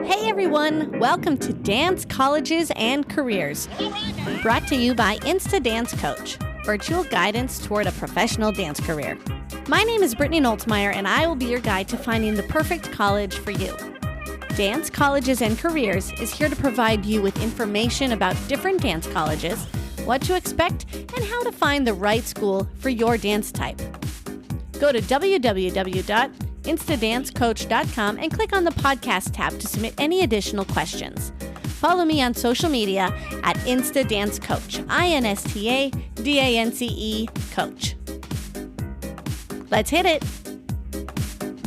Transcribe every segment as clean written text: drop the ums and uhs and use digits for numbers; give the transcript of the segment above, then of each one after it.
Hey everyone, welcome to Dance Colleges and Careers, brought to you by Insta Dance Coach, virtual guidance toward a professional dance career. My name is Brittany Noltzmeyer, and I will be your guide to finding the perfect college for you. Dance Colleges and Careers is here to provide you with information about different dance colleges, what to expect, and how to find the right school for your dance type. Go to www.instadancecoach.com and click on the podcast tab to submit any additional questions. Follow me on social media at Insta Dance Coach, INSTADANCE Coach. Let's hit it.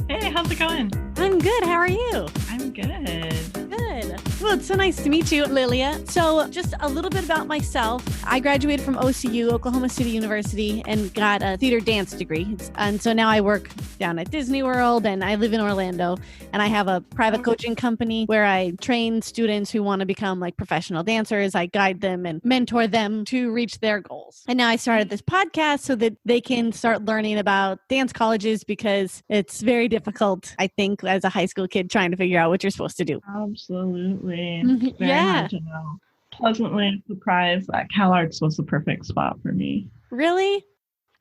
Hey, how's it going? I'm good. How are you? I'm good. Good. Well, it's so nice to meet you, Lilia. So just a little bit about myself. I graduated from OCU, Oklahoma City University, and got a theater dance degree. And so now I work down at Disney World, and I live in Orlando, and I have a private coaching company where I train students who want to become like professional dancers. I guide them and mentor them to reach their goals. And now I started this podcast so that they can start learning about dance colleges, because it's very difficult, I think, as a high school kid trying to figure out what you're supposed to do. Absolutely. Mhm. Very Yeah. hard to know. Pleasantly surprised that CalArts was the perfect spot for me. Really?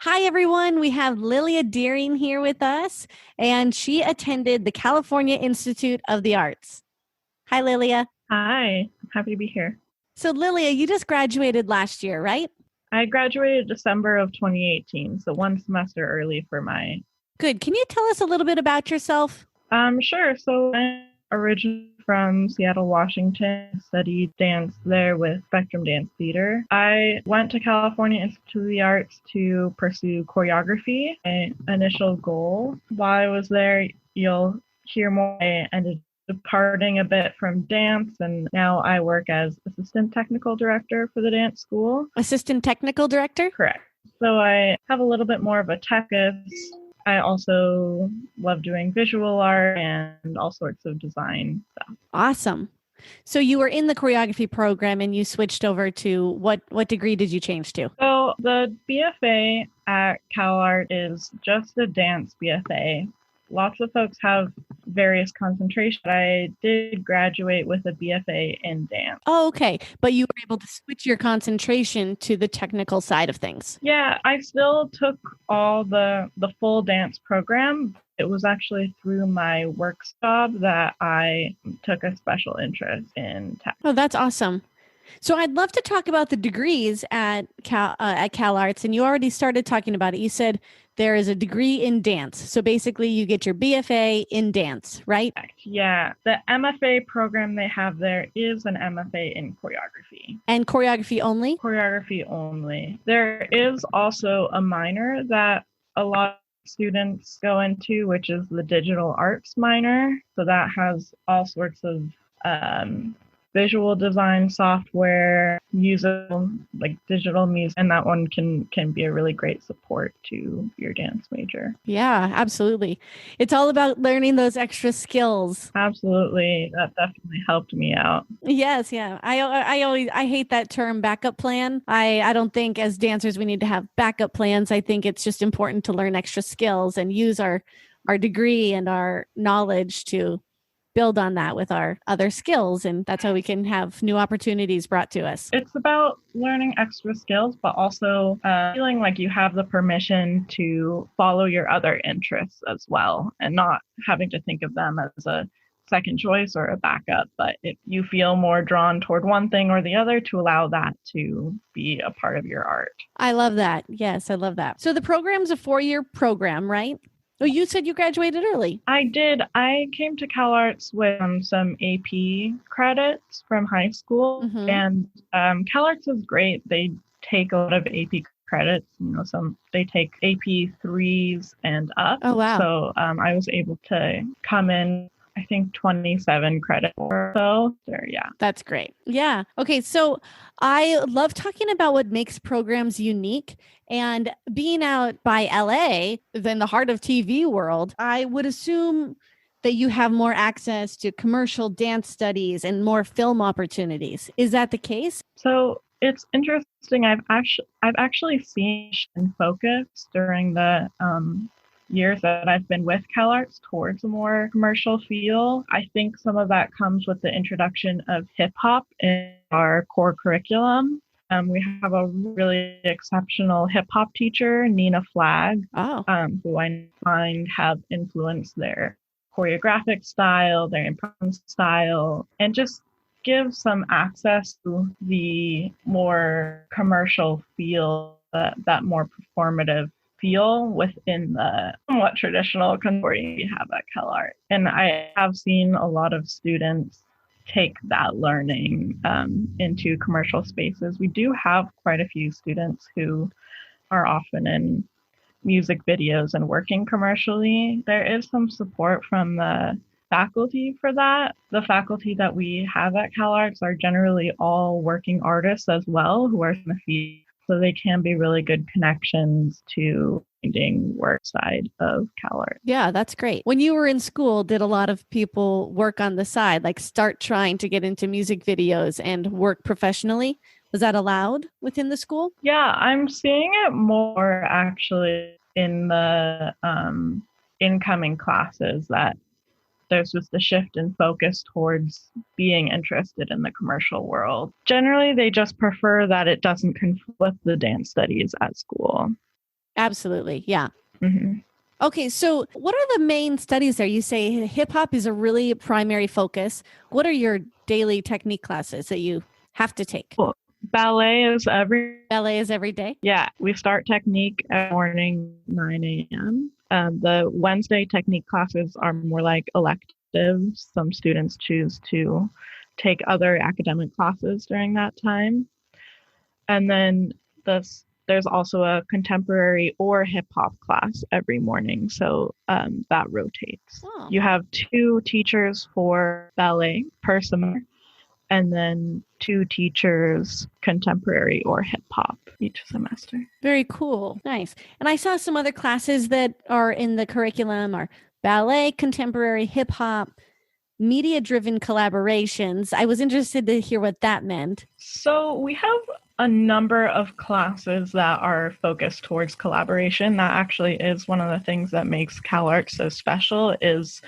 Hi, everyone. We have Lilia Deering here with us, and she attended the California Institute of the Arts. Hi, Lilia. Hi, I'm happy to be here. So, Lilia, you just graduated last year, right? I graduated December of 2018, so one semester early for my... Good. Can you tell us a little bit about yourself? Sure. So I'm originally from Seattle, Washington, studied dance there with Spectrum Dance Theater. I went to California Institute of the Arts to pursue choreography, my initial goal. While I was there, you'll hear more. I ended up departing a bit from dance, and now I work as assistant technical director for the dance school. Assistant technical director? Correct. So I have a little bit more of a tech. I also love doing visual art and all sorts of design stuff. Awesome. So you were in the choreography program and you switched over to what degree did you change to? So the BFA at CalArts is just a dance BFA. Lots of folks have various concentrations. I did graduate with a BFA in dance. Oh, okay. But you were able to switch your concentration to the technical side of things. Yeah, I still took all the full dance program. It was actually through my work job that I took a special interest in tech. Oh, that's awesome. So I'd love to talk about the degrees at CalArts, and you already started talking about it. You said there is a degree in dance. So basically you get your BFA in dance, right? Yeah, the MFA program they have there is an MFA in choreography. And choreography only? Choreography only. There is also a minor that a lot of students go into, which is the digital arts minor. So that has all sorts of visual design software, musical, like digital music, and that one can be a really great support to your dance major. Yeah, absolutely. It's all about learning those extra skills. Absolutely. That definitely helped me out. Yes, yeah. I hate that term backup plan. I don't think as dancers we need to have backup plans. I think it's just important to learn extra skills and use our degree and our knowledge to build on that with our other skills, and that's how we can have new opportunities brought to us. It's about learning extra skills, but also feeling like you have the permission to follow your other interests as well, and not having to think of them as a second choice or a backup. But if you feel more drawn toward one thing or the other, to allow that to be a part of your art. I love that. Yes, I love that. So the program's a 4-year program, right? Oh, you said you graduated early. I did. I came to CalArts with some AP credits from high school, and CalArts is great. They take a lot of AP credits. They take AP 3s and up. Oh, wow. So I was able to come in, I think 27 credits or so. Yeah. That's great. Yeah. Okay. So I love talking about what makes programs unique, and being out by LA, than the heart of TV world, I would assume that you have more access to commercial dance studies and more film opportunities. Is that the case? So it's interesting. I've actually seen in focus during the years that I've been with CalArts towards a more commercial feel. I think some of that comes with the introduction of hip hop in our core curriculum. We have a really exceptional hip hop teacher, Nina Flagg, who I find have influenced their choreographic style, their improv style, and just give some access to the more commercial feel, that more performative feel within the somewhat traditional contemporary we have at CalArts. And I have seen a lot of students take that learning into commercial spaces. We do have quite a few students who are often in music videos and working commercially. There is some support from the faculty for that. The faculty that we have at CalArts are generally all working artists as well who are in the field, so they can be really good connections to finding work side of CalArts. Yeah, that's great. When you were in school, did a lot of people work on the side, like start trying to get into music videos and work professionally? Was that allowed within the school? Yeah, I'm seeing it more actually in the incoming classes, that there's just a shift in focus towards being interested in the commercial world. Generally, they just prefer that it doesn't conflict with the dance studies at school. Absolutely. Yeah. Mm-hmm. Okay, so what are the main studies there? You say hip hop is a really primary focus. What are your daily technique classes that you have to take? Well, ballet is every day? Yeah, we start technique at morning 9 a.m. The Wednesday technique classes are more like electives. Some students choose to take other academic classes during that time. And then there's also a contemporary or hip hop class every morning. So that rotates. Oh. You have 2 teachers for ballet per semester, and then 2 teachers, contemporary or hip hop, each semester. Very cool. Nice. And I saw some other classes that are in the curriculum are ballet, contemporary, hip hop, media-driven collaborations. I was interested to hear what that meant. So we have a number of classes that are focused towards collaboration. That actually is one of the things that makes CalArts so special, is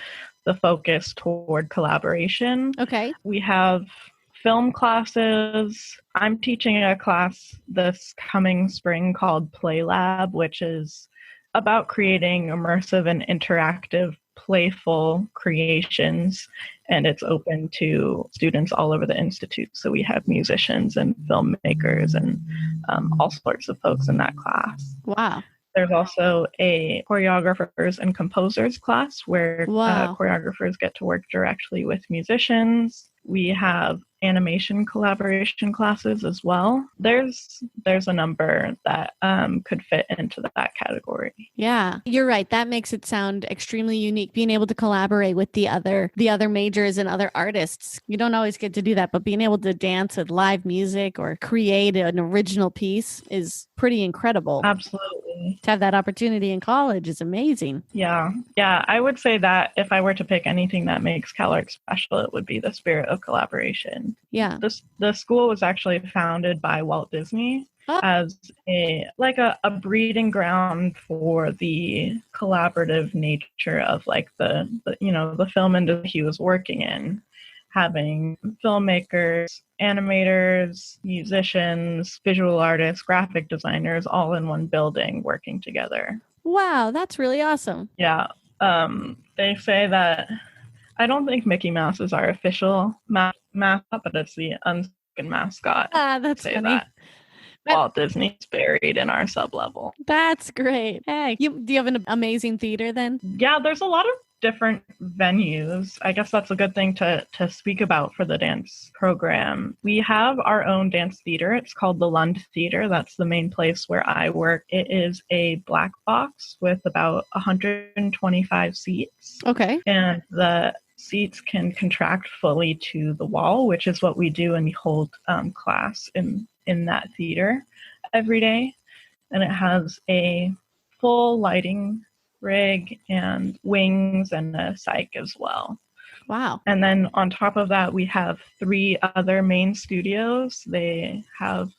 the focus toward collaboration. Okay. We have film classes. I'm teaching a class this coming spring called Play Lab, which is about creating immersive and interactive, playful creations, and it's open to students all over the institute. So we have musicians and filmmakers and all sorts of folks in that class. Wow. There's also a choreographers and composers class where choreographers get to work directly with musicians. We have animation collaboration classes as well. There's a number that could fit into that category. Yeah, you're right. That makes it sound extremely unique, being able to collaborate with the other majors and other artists. You don't always get to do that, but being able to dance with live music or create an original piece is pretty incredible. Absolutely. To have that opportunity in college is amazing. Yeah. I would say that if I were to pick anything that makes CalArts special, it would be the spirit of collaboration. Yeah. The school was actually founded by Walt Disney as a breeding ground for the collaborative nature of the film industry he was working in, having filmmakers, animators, musicians, visual artists, graphic designers all in one building working together. Wow, that's really awesome. Yeah. They say that I don't think Mickey Mouse is our official mascot, but it's the unspoken mascot. That's funny. That Walt Disney's buried in our sub-level. That's great. Hey, do you have an amazing theater then? Yeah, there's a lot of different venues. I guess that's a good thing to speak about for the dance program. We have our own dance theater. It's called the Lund Theater. That's the main place where I work. It is a black box with about 125 seats. Okay. And the seats can contract fully to the wall, which is what we do, and we hold class in that theater every day. And it has a full lighting rig and wings and a psych as well. Wow. And then on top of that, we have 3 other main studios. They have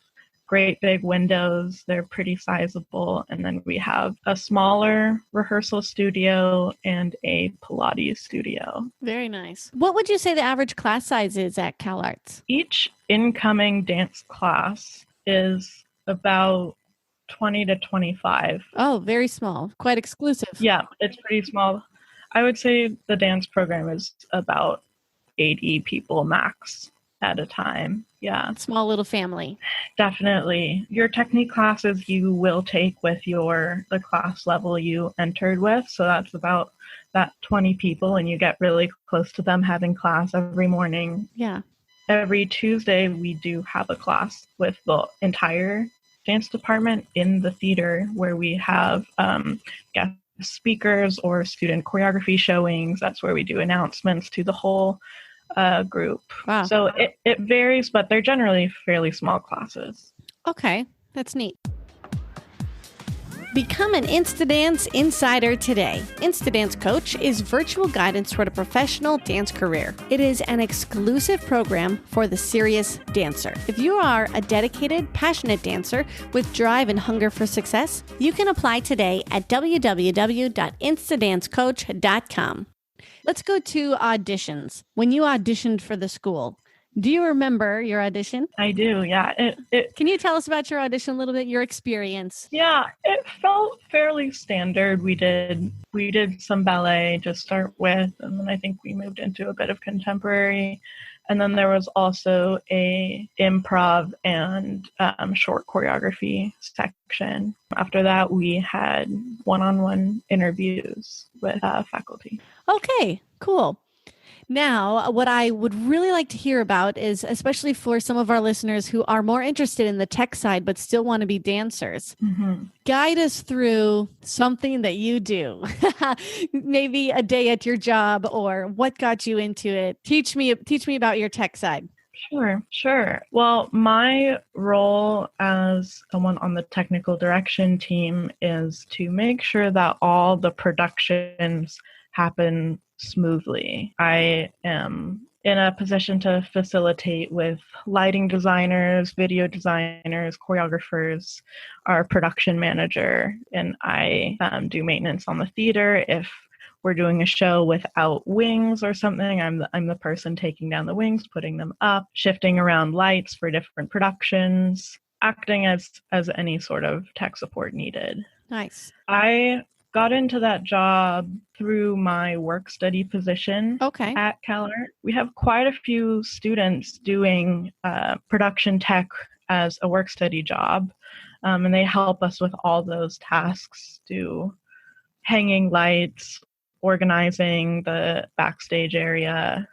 great big windows. They're pretty sizable. And then we have a smaller rehearsal studio and a Pilates studio. Very nice. What would you say the average class size is at CalArts? Each incoming dance class is about 20 to 25. Oh, very small. Quite exclusive. Yeah, it's pretty small. I would say the dance program is about 80 people max at a time. Yeah. Small little family. Definitely. Your technique classes you will take with the class level you entered with. So that's about that 20 people, and you get really close to them having class every morning. Yeah. Every Tuesday, we do have a class with the entire dance department in the theater where we have guest speakers or student choreography showings. That's where we do announcements to the whole group. Wow. So it varies, but they're generally fairly small classes. Okay, that's neat. Become an Instadance insider today. Instadance Coach is virtual guidance toward a professional dance career. It is an exclusive program for the serious dancer. If you are a dedicated, passionate dancer with drive and hunger for success, you can apply today at www.instadancecoach.com. Let's go to auditions. When you auditioned for the school, do you remember your audition? I do, yeah. Can you tell us about your audition a little bit, your experience? Yeah, it felt fairly standard. We did some ballet to start with, and then I think we moved into a bit of contemporary. And then there was also a improv and short choreography section. After that, we had one-on-one interviews with faculty. Okay, cool. Now, what I would really like to hear about is, especially for some of our listeners who are more interested in the tech side but still want to be dancers, guide us through something that you do. Maybe a day at your job, or what got you into it. Teach me about your tech side. Sure. Well, my role as someone on the technical direction team is to make sure that all the productions happen smoothly. I am in a position to facilitate with lighting designers, video designers, choreographers, our production manager, and I do maintenance on the theater. If we're doing a show without wings or something, I'm the person taking down the wings, putting them up, shifting around lights for different productions, acting as any sort of tech support needed. Nice. I got into that job through my work study position at CalArts. We have quite a few students doing production tech as a work study job, and they help us with all those tasks, do hanging lights, organizing the backstage area,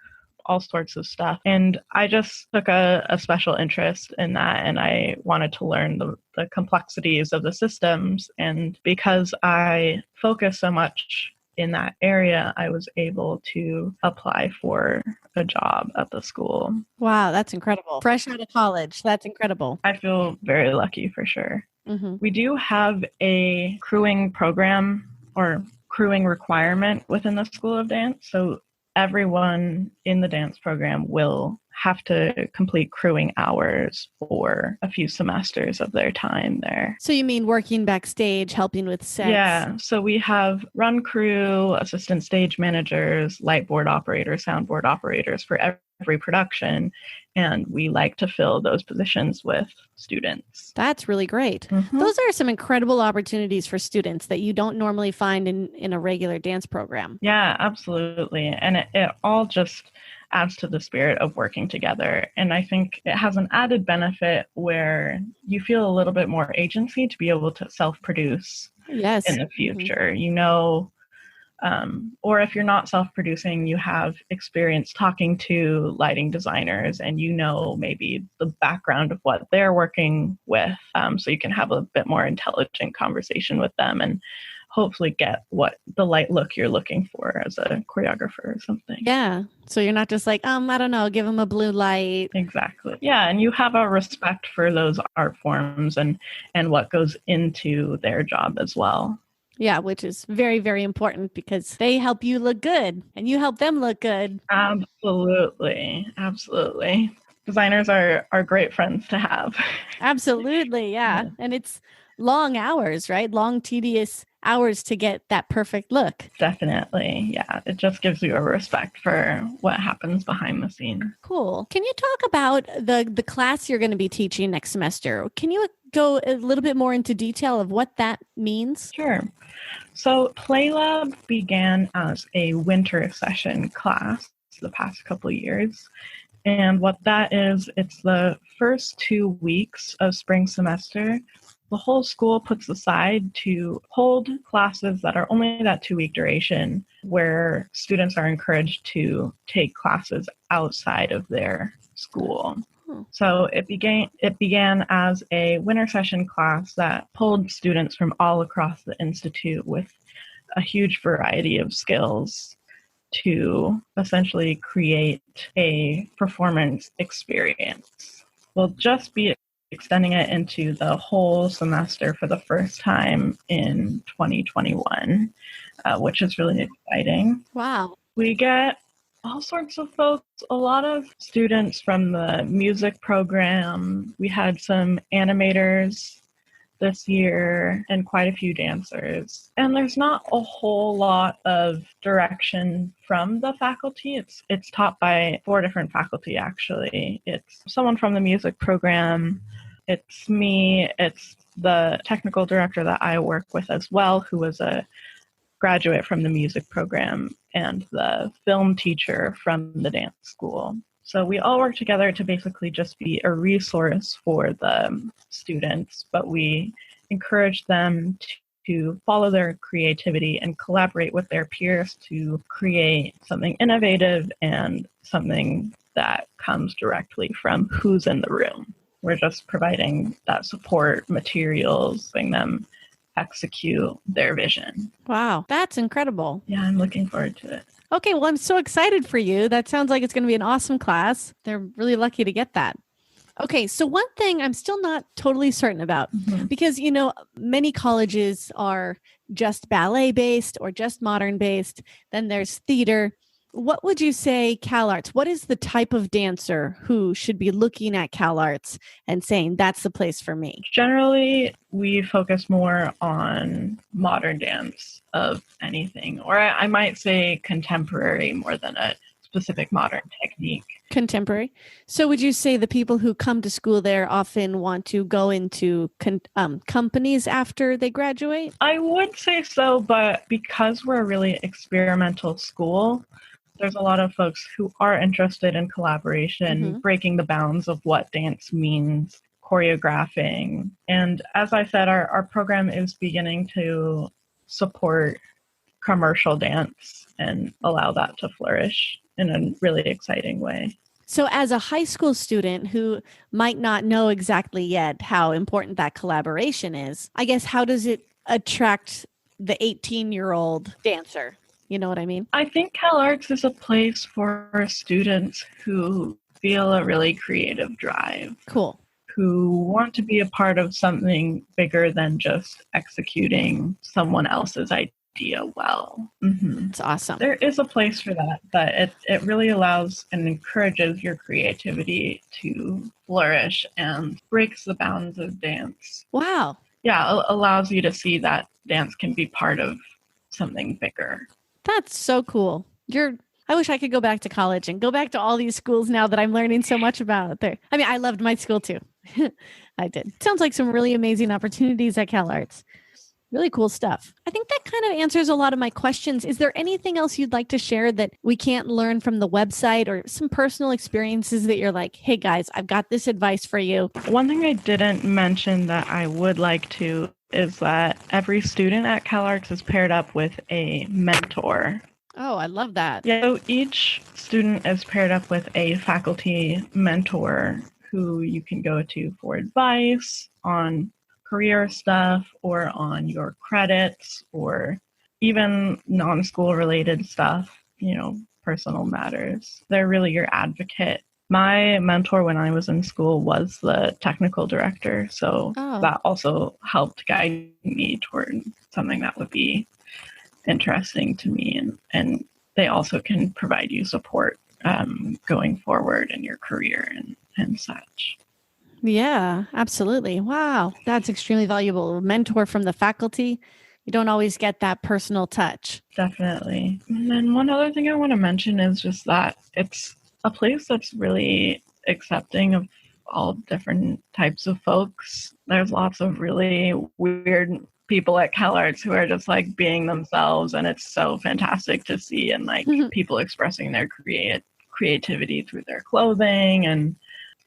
all sorts of stuff. And I just took a special interest in that, and I wanted to learn the complexities of the systems. And because I focus so much in that area, I was able to apply for a job at the school. Wow, that's incredible. Fresh out of college. That's incredible. I feel very lucky for sure. Mm-hmm. We do have a crewing program or crewing requirement within the School of Dance. So everyone in the dance program will have to complete crewing hours for a few semesters of their time there. So you mean working backstage, helping with sets? Yeah. So we have run crew, assistant stage managers, light board operators, soundboard operators for every production. And we like to fill those positions with students. That's really great. Mm-hmm. Those are some incredible opportunities for students that you don't normally find in a regular dance program. Yeah, absolutely. And it all just adds to the spirit of working together. And I think it has an added benefit where you feel a little bit more agency to be able to self-produce in the future. Mm-hmm. You know, or if you're not self-producing, you have experience talking to lighting designers and you know maybe the background of what they're working with, so you can have a bit more intelligent conversation with them and hopefully get what the light look you're looking for as a choreographer or something. Yeah. So you're not just like, I don't know, give them a blue light. Exactly. Yeah. And you have a respect for those art forms and what goes into their job as well. Yeah, which is very, very important because they help you look good and you help them look good. Absolutely. Absolutely. Designers are great friends to have. Absolutely. Yeah. Yeah. And it's long hours, right? Long, tedious hours to get that perfect look. Definitely. Yeah. It just gives you a respect for what happens behind the scenes. Cool. Can you talk about the class you're going to be teaching next semester? Can you go a little bit more into detail of what that means? Sure. So PlayLab began as a winter session class the past couple of years. And what that is, it's the first 2 weeks of spring semester. The whole school puts aside to hold classes that are only that 2 week duration, where students are encouraged to take classes outside of their school. So it began as a winter session class that pulled students from all across the institute with a huge variety of skills to essentially create a performance experience. We'll just be extending it into the whole semester for the first time in 2021, which is really exciting. Wow. We get all sorts of folks, a lot of students from the music program. We had some animators this year and quite a few dancers. And there's not a whole lot of direction from the faculty. It's taught by 4 different faculty, actually. It's someone from the music program, it's me, it's the technical director that I work with as well, who was a graduate from the music program, and the film teacher from the dance school. So we all work together to basically just be a resource for the students, but we encourage them to follow their creativity and collaborate with their peers to create something innovative and something that comes directly from who's in the room. We're just providing that support, materials, helping them execute their vision. Wow. That's incredible. Yeah, I'm looking forward to it. Okay, well, I'm so excited for you. That sounds like it's going to be an awesome class. They're really lucky to get that. Okay, so one thing I'm still not totally certain about, because, many colleges are just ballet based or just modern based. Then there's theater. What would you say, CalArts? What is the type of dancer who should be looking at CalArts and saying, that's the place for me? Generally, we focus more on modern dance of anything, or I might say contemporary more than a specific modern technique. Contemporary. So would you say the people who come to school there often want to go into companies after they graduate? I would say so, but because we're a really experimental school, there's a lot of folks who are interested in collaboration, breaking the bounds of what dance means, choreographing. And as I said, our program is beginning to support commercial dance and allow that to flourish in a really exciting way. So as a high school student who might not know exactly yet how important that collaboration is, I guess, how does it attract the 18-year-old dancer? You know what I mean? I think CalArts is a place for students who feel a really creative drive. Cool. Who want to be a part of something bigger than just executing someone else's idea well. It's awesome. There is a place for that, but it really allows and encourages your creativity to flourish and breaks the bounds of dance. Wow. Yeah, allows you to see that dance can be part of something bigger. That's so cool. I wish I could go back to college and go back to all these schools now that I'm learning so much about there. I mean, I loved my school too. I did. Sounds like some really amazing opportunities at CalArts. Really cool stuff. I think that kind of answers a lot of my questions. Is there anything else you'd like to share that we can't learn from the website, or some personal experiences that you're like, hey guys, I've got this advice for you? One thing I didn't mention that I would like to is that every student at CalArts is paired up with a mentor. Oh, I love that. Yeah, so each student is paired up with a faculty mentor who you can go to for advice on career stuff or on your credits or even non-school related stuff, personal matters. They're really your advocate. My mentor when I was in school was the technical director, so that also helped guide me toward something that would be interesting to me, and they also can provide you support going forward in your career and such. Yeah, absolutely. Wow. That's extremely valuable. A mentor from the faculty. You don't always get that personal touch. Definitely. And then one other thing I want to mention is just that it's a place that's really accepting of all different types of folks. There's lots of really weird people at CalArts who are just like being themselves, and it's so fantastic to see, and like people expressing their creativity through their clothing, and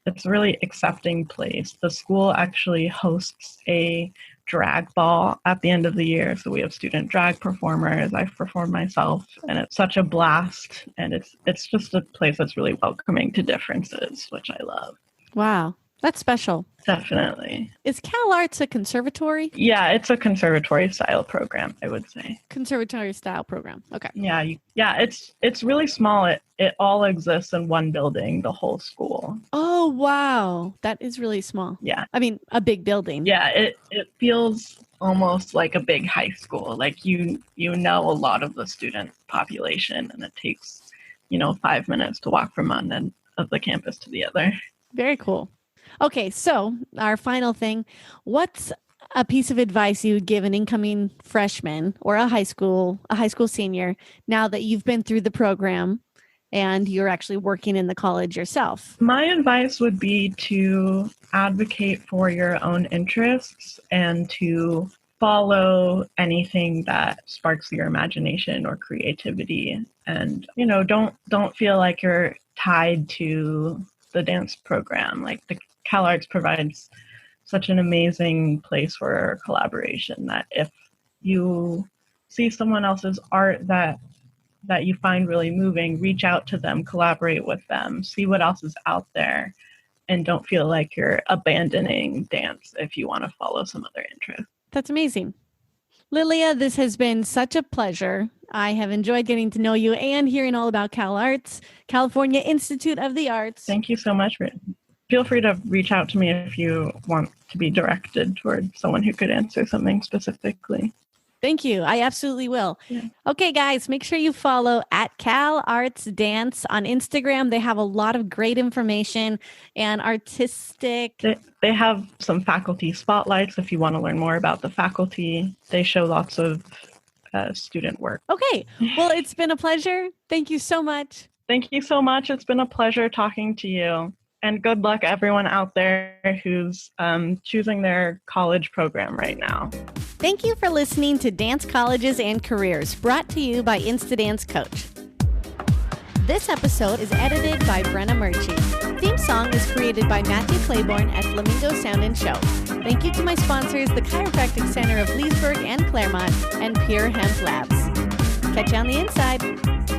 it's a really accepting place. The school actually hosts a drag ball at the end of the year. So we have student drag performers. I've performed myself, and it's such a blast. And it's just a place that's really welcoming to differences, which I love. Wow. That's special. Definitely. Is CalArts a conservatory? Yeah, it's a conservatory style program, I would say. Conservatory style program. Okay. Yeah, it's really small. It all exists in one building, the whole school. Oh, wow. That is really small. Yeah. I mean, a big building. Yeah, it feels almost like a big high school. Like you know a lot of the student population, and it takes, 5 minutes to walk from one end of the campus to the other. Very cool. Okay, so our final thing, what's a piece of advice you would give an incoming freshman or a high school senior now that you've been through the program and you're actually working in the college yourself? My advice would be to advocate for your own interests and to follow anything that sparks your imagination or creativity. And, don't feel like you're tied to the dance program. Like the CalArts provides such an amazing place for collaboration that if you see someone else's art that you find really moving, reach out to them, collaborate with them, see what else is out there, and don't feel like you're abandoning dance if you want to follow some other interest. That's amazing. Lilia, this has been such a pleasure. I have enjoyed getting to know you and hearing all about CalArts, California Institute of the Arts. Thank you so much. Feel free to reach out to me if you want to be directed toward someone who could answer something specifically. Thank you. I absolutely will. Yeah. Okay, guys, make sure you follow at CalArts Dance on Instagram. They have a lot of great information and artistic. They have some faculty spotlights if you want to learn more about the faculty. They show lots of student work. Okay. Well, it's been a pleasure. Thank you so much. Thank you so much. It's been a pleasure talking to you. And good luck everyone out there who's choosing their college program right now. Thank you for listening to Dance Colleges and Careers, brought to you by Instadance Coach. This episode is edited by Brenna Murchie. Theme song is created by Matthew Claiborne at Flamingo Sound and Show. Thank you to my sponsors, the Chiropractic Center of Leesburg and Claremont, and Pure Hemp Labs. Catch you on the inside.